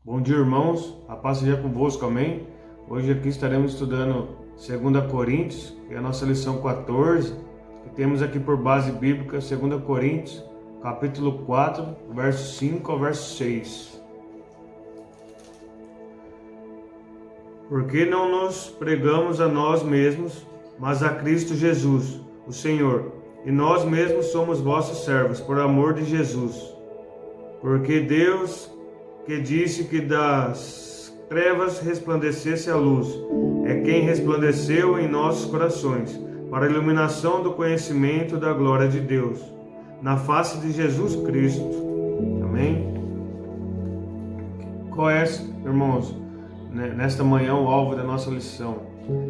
Bom dia, irmãos. A paz seja convosco, amém? Hoje aqui estaremos estudando 2 Coríntios, que é a nossa lição 14, que temos aqui por base bíblica 2 Coríntios, capítulo 4, verso 5 ao verso 6. Porque não nos pregamos a nós mesmos, mas a Cristo Jesus, o Senhor, e nós mesmos somos vossos servos, por amor de Jesus. Porque Deus, que disse que das trevas resplandecesse a luz, é quem resplandeceu em nossos corações, para a iluminação do conhecimento da glória de Deus, na face de Jesus Cristo. Amém? Qual é, irmãos, nesta manhã o alvo da nossa lição?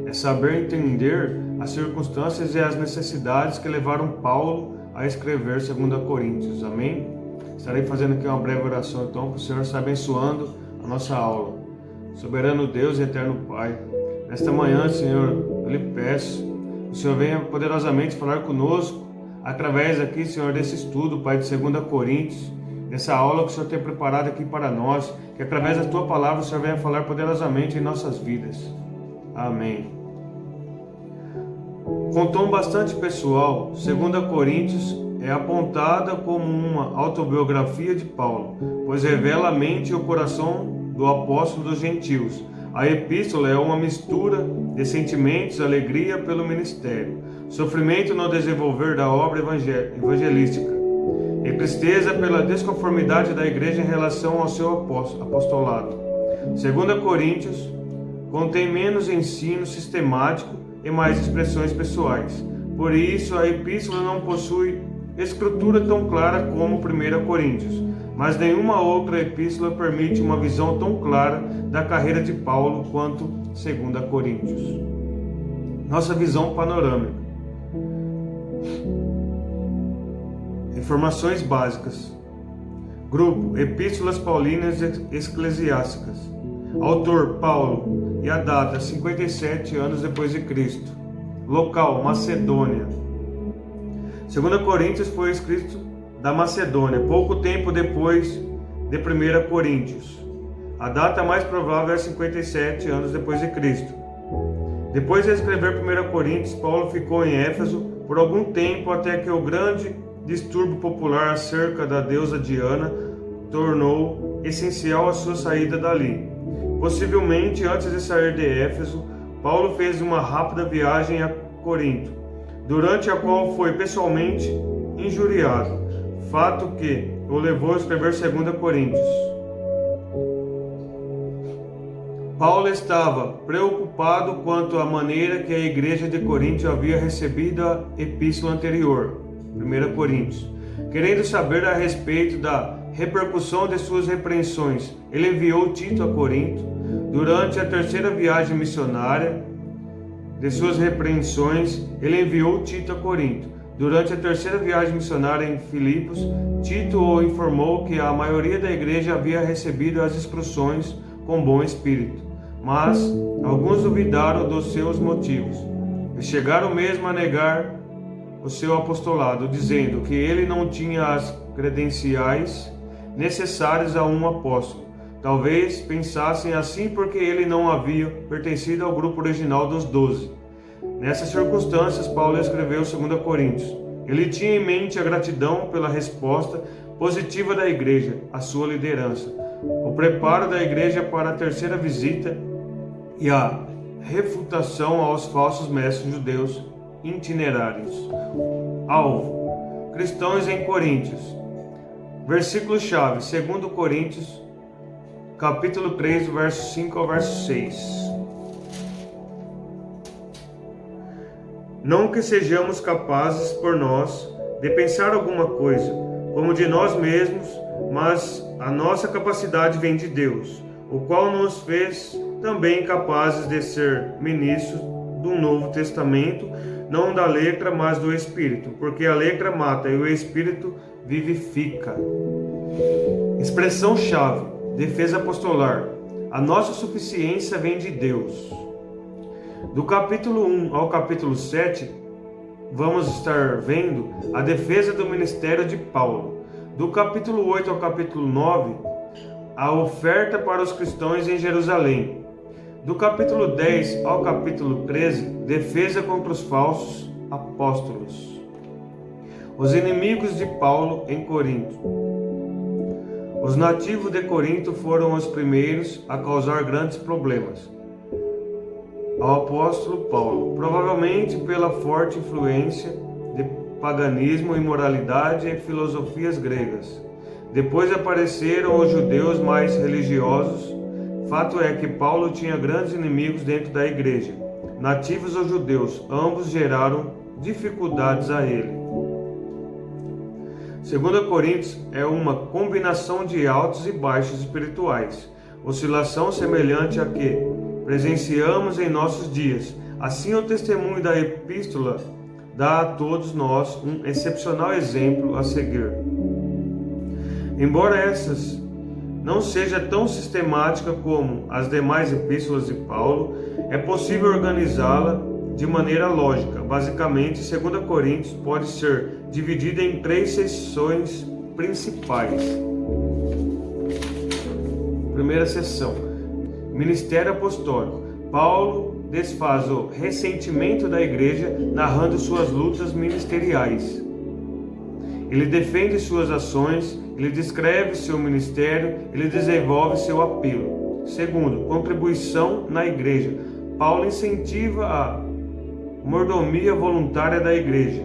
É saber entender as circunstâncias e as necessidades que levaram Paulo a escrever 2 Coríntios. Amém? Estarei fazendo aqui uma breve oração, então, para o Senhor estar abençoando a nossa aula. Soberano Deus e eterno Pai, nesta manhã, Senhor, eu lhe peço, que o Senhor venha poderosamente falar conosco, através aqui, Senhor, desse estudo, Pai, de 2 Coríntios, dessa aula que o Senhor tem preparado aqui para nós, que através da Tua palavra o Senhor venha falar poderosamente em nossas vidas. Amém. Com tom bastante pessoal, 2 Coríntios é apontada como uma autobiografia de Paulo, pois revela a mente e o coração do apóstolo dos gentios. A epístola é uma mistura de sentimentos, alegria pelo ministério, sofrimento no desenvolver da obra evangelística e tristeza pela desconformidade da igreja em relação ao seu apostolado. 2 Coríntios contém menos ensino sistemático e mais expressões pessoais. Por isso, a epístola não possui estrutura tão clara como 1 Coríntios, mas nenhuma outra epístola permite uma visão tão clara da carreira de Paulo quanto 2 Coríntios. Nossa visão panorâmica. Informações básicas. Grupo: Epístolas Paulinas Eclesiásticas. Autor: Paulo. E a data: 57 anos depois de Cristo. Local: Macedônia. 2 Coríntios foi escrito da Macedônia, pouco tempo depois de 1 Coríntios. A data mais provável é 57 anos depois de Cristo. Depois de escrever 1 Coríntios, Paulo ficou em Éfeso por algum tempo até que o grande distúrbio popular acerca da deusa Diana tornou essencial a sua saída dali. Possivelmente antes de sair de Éfeso, Paulo fez uma rápida viagem a Corinto, durante a qual foi pessoalmente injuriado, fato que o levou a escrever 2 Coríntios. Paulo estava preocupado quanto à maneira que a igreja de Corinto havia recebido a epístola anterior, 1 Coríntios. Querendo saber a respeito da repercussão de suas repreensões, ele enviou Tito a Corinto. Durante a terceira viagem missionária de suas repreensões, ele enviou Tito a Corinto. Durante a terceira viagem missionária em Filipos, Tito o informou que a maioria da igreja havia recebido as instruções com bom espírito, mas alguns duvidaram dos seus motivos e chegaram mesmo a negar o seu apostolado, dizendo que ele não tinha as credenciais necessárias a um apóstolo. Talvez pensassem assim porque ele não havia pertencido ao grupo original dos 12. Nessas circunstâncias, Paulo escreveu 2 Coríntios. Ele tinha em mente a gratidão pela resposta positiva da igreja à sua liderança, o preparo da igreja para a terceira visita e a refutação aos falsos mestres judeus itinerários. Alvo: cristãos em Coríntios. Versículo-chave: 2 Coríntios, capítulo 3, verso 5 ao verso 6. Não que sejamos capazes por nós de pensar alguma coisa, como de nós mesmos, mas a nossa capacidade vem de Deus, o qual nos fez também capazes de ser ministros do Novo Testamento, não da letra, mas do Espírito, porque a letra mata e o Espírito vivifica. Expressão-chave: defesa apostolar. A nossa suficiência vem de Deus. Do capítulo 1 ao capítulo 7, vamos estar vendo a defesa do ministério de Paulo. Do capítulo 8 ao capítulo 9, a oferta para os cristãos em Jerusalém. Do capítulo 10 ao capítulo 13, defesa contra os falsos apóstolos. Os inimigos de Paulo em Corinto. Os nativos de Corinto foram os primeiros a causar grandes problemas ao apóstolo Paulo, provavelmente pela forte influência de paganismo, imoralidade e filosofias gregas. Depois apareceram os judeus mais religiosos. Fato é que Paulo tinha grandes inimigos dentro da igreja. Nativos ou judeus, ambos geraram dificuldades a ele. 2 Coríntios é uma combinação de altos e baixos espirituais, oscilação semelhante à que presenciamos em nossos dias. Assim, o testemunho da epístola dá a todos nós um excepcional exemplo a seguir. Embora essas não seja tão sistemática como as demais epístolas de Paulo, é possível organizá-la de maneira lógica. Basicamente, 2 Coríntios pode ser dividida em 3 seções principais. Primeira seção: Ministério Apostólico. Paulo desfaz o ressentimento da igreja narrando suas lutas ministeriais. Ele defende suas ações, ele descreve seu ministério, ele desenvolve seu apelo. Segundo, contribuição na igreja. Paulo incentiva a mordomia voluntária da igreja.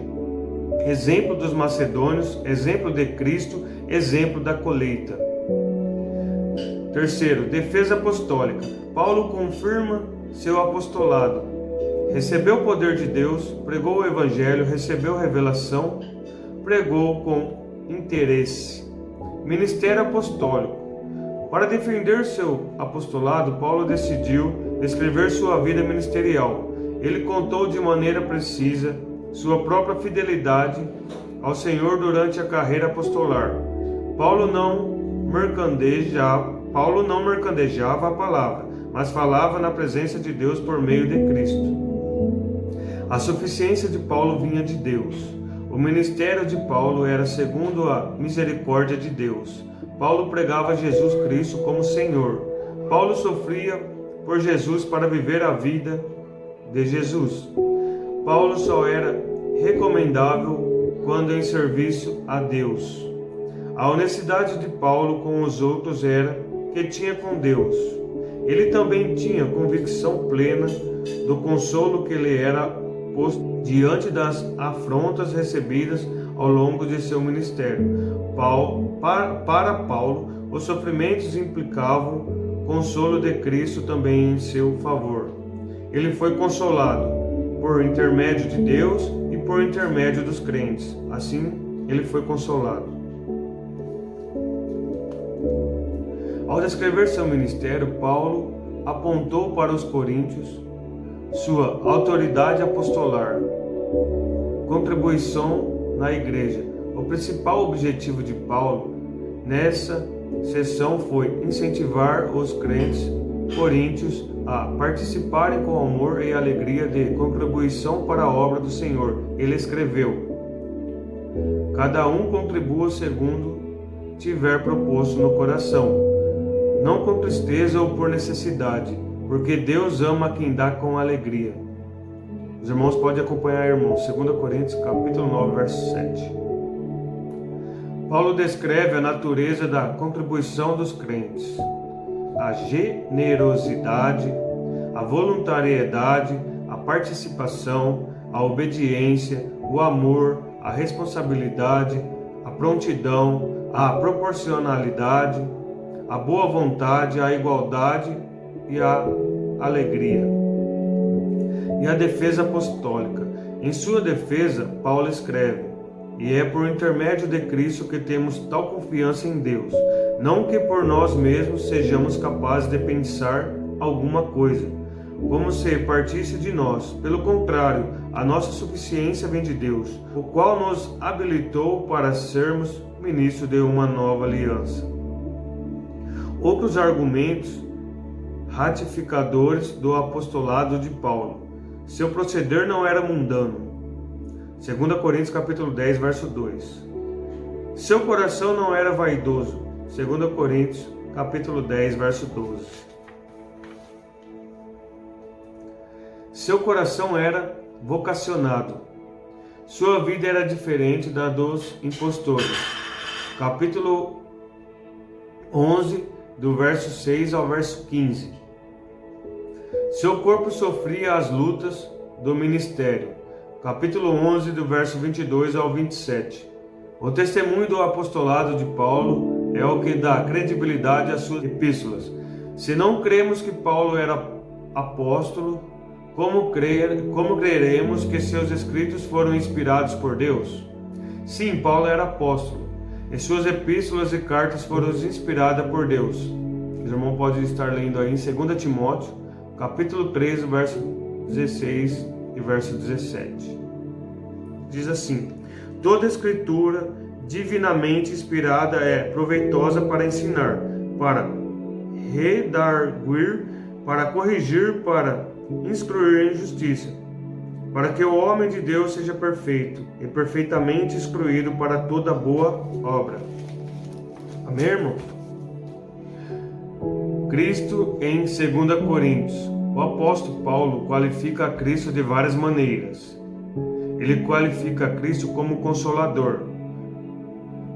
Exemplo dos macedônios, exemplo de Cristo, exemplo da colheita. Terceiro, defesa apostólica. Paulo confirma seu apostolado. Recebeu o poder de Deus, pregou o evangelho, recebeu revelação, pregou com interesse. Ministério apostólico. Para defender seu apostolado, Paulo decidiu descrever sua vida ministerial. Ele contou de maneira precisa sua própria fidelidade ao Senhor durante a carreira apostolar. Paulo não mercadejava a palavra, mas falava na presença de Deus por meio de Cristo. A suficiência de Paulo vinha de Deus. O ministério de Paulo era segundo a misericórdia de Deus. Paulo pregava Jesus Cristo como Senhor. Paulo sofria por Jesus para viver a vida de Jesus. Paulo só era recomendável quando em serviço a Deus. A honestidade de Paulo com os outros era que tinha com Deus. Ele também tinha convicção plena do consolo que lhe era posto diante das afrontas recebidas ao longo de seu ministério. Para Paulo, os sofrimentos implicavam consolo de Cristo também em seu favor. Ele foi consolado por intermédio de Deus e por intermédio dos crentes. Assim, ele foi consolado. Ao descrever seu ministério, Paulo apontou para os coríntios sua autoridade apostolar, contribuição na igreja. O principal objetivo de Paulo nessa sessão foi incentivar os crentes coríntios a participarem com amor e alegria de contribuição para a obra do Senhor. Ele escreveu: cada um contribua segundo tiver proposto no coração, não com tristeza ou por necessidade, porque Deus ama quem dá com alegria. Os irmãos podem acompanhar, irmãos, 2 Coríntios capítulo 9, verso 7. Paulo descreve a natureza da contribuição dos crentes: a generosidade, a voluntariedade, a participação, a obediência, o amor, a responsabilidade, a prontidão, a proporcionalidade, a boa vontade, a igualdade e a alegria. E a defesa apostólica. Em sua defesa, Paulo escreve: e é por intermédio de Cristo que temos tal confiança em Deus, não que por nós mesmos sejamos capazes de pensar alguma coisa, como se partisse de nós. Pelo contrário, a nossa suficiência vem de Deus, o qual nos habilitou para sermos ministros de uma nova aliança. Outros argumentos ratificadores do apostolado de Paulo. Seu proceder não era mundano. 2 Coríntios capítulo 10, verso 2. Seu coração não era vaidoso. 2 Coríntios capítulo 10, verso 12. Seu coração era vocacionado. Sua vida era diferente da dos impostores. Capítulo 11, do verso 6 ao verso 15. Seu corpo sofria as lutas do ministério. Capítulo 11, do verso 22 ao 27. O testemunho do apostolado de Paulo é o que dá credibilidade às suas epístolas. Se não cremos que Paulo era apóstolo, como creremos que seus escritos foram inspirados por Deus? Sim, Paulo era apóstolo, e suas epístolas e cartas foram inspiradas por Deus. O irmão pode estar lendo aí em 2 Timóteo, capítulo 13, verso 16 e verso 17. Diz assim: toda escritura divinamente inspirada é proveitosa para ensinar, para redarguir, para corrigir, para instruir em justiça, para que o homem de Deus seja perfeito e perfeitamente instruído para toda boa obra. Amém, irmão? Cristo em 2 Coríntios. O apóstolo Paulo qualifica a Cristo de várias maneiras. Ele qualifica a Cristo como Consolador.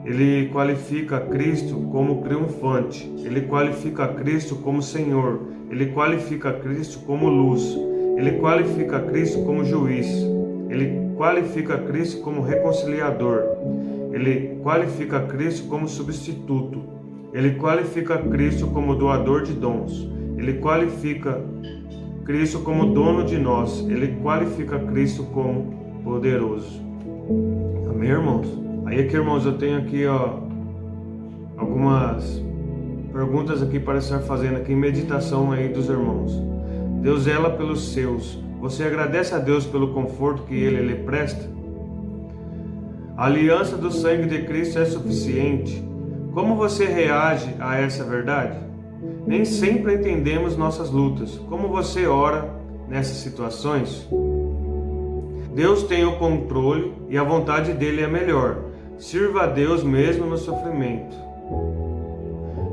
Ele qualifica a Cristo como triunfante. Ele qualifica a Cristo como Senhor. Ele qualifica a Cristo como luz. Ele qualifica a Cristo como juiz. Ele qualifica a Cristo como reconciliador. Ele qualifica a Cristo como substituto. Ele qualifica a Cristo como doador de dons. Ele qualifica Cristo como dono de nós. Ele qualifica Cristo como poderoso. Amém, irmãos? Aí aqui, irmãos, eu tenho aqui algumas perguntas aqui para estar fazendo aqui em meditação aí dos irmãos. Deus zela pelos seus. Você agradece a Deus pelo conforto que Ele lhe presta? A aliança do sangue de Cristo é suficiente? Como você reage a essa verdade? Nem sempre entendemos nossas lutas. Como você ora nessas situações? Deus tem o controle e a vontade dele é melhor. Sirva a Deus mesmo no sofrimento.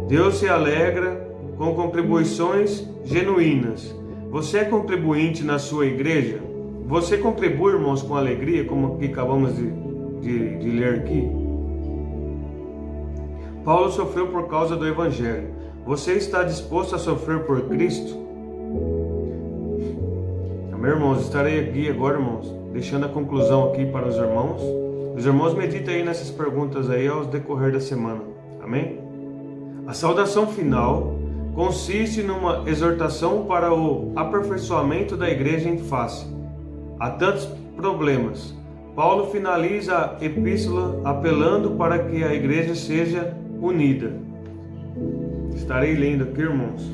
Deus se alegra com contribuições genuínas. Você é contribuinte na sua igreja? Você contribui, irmãos, com alegria, como que acabamos de ler aqui? Paulo sofreu por causa do Evangelho. Você está disposto a sofrer por Cristo? Amém, irmãos? Estarei aqui agora, irmãos, deixando a conclusão aqui para os irmãos. Os irmãos meditem aí nessas perguntas aí ao decorrer da semana. Amém? A saudação final consiste numa exortação para o aperfeiçoamento da igreja em face a tantos problemas. Paulo finaliza a epístola apelando para que a igreja seja unida. Estarei lendo aqui, irmãos.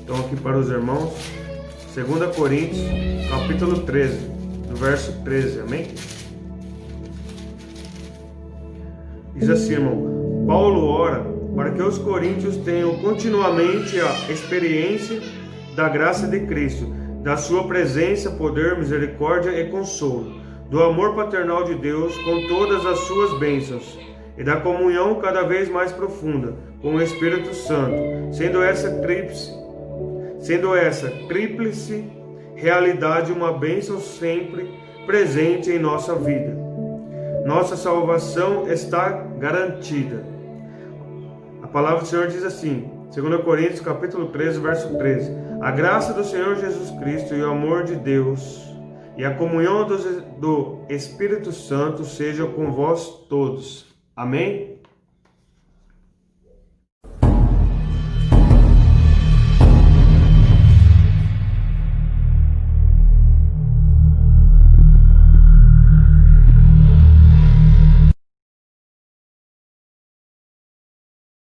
Então aqui para os irmãos, 2 Coríntios, capítulo 13, do verso 13, amém? Diz assim, irmão: Paulo ora para que os coríntios tenham continuamente a experiência da graça de Cristo, da sua presença, poder, misericórdia e consolo, do amor paternal de Deus com todas as suas bênçãos, e da comunhão cada vez mais profunda com o Espírito Santo, sendo essa tríplice realidade uma bênção sempre presente em nossa vida. Nossa salvação está garantida. A palavra do Senhor diz assim, 2 Coríntios capítulo 13, verso 13: a graça do Senhor Jesus Cristo e o amor de Deus e a comunhão do Espírito Santo sejam com vós todos. Amém?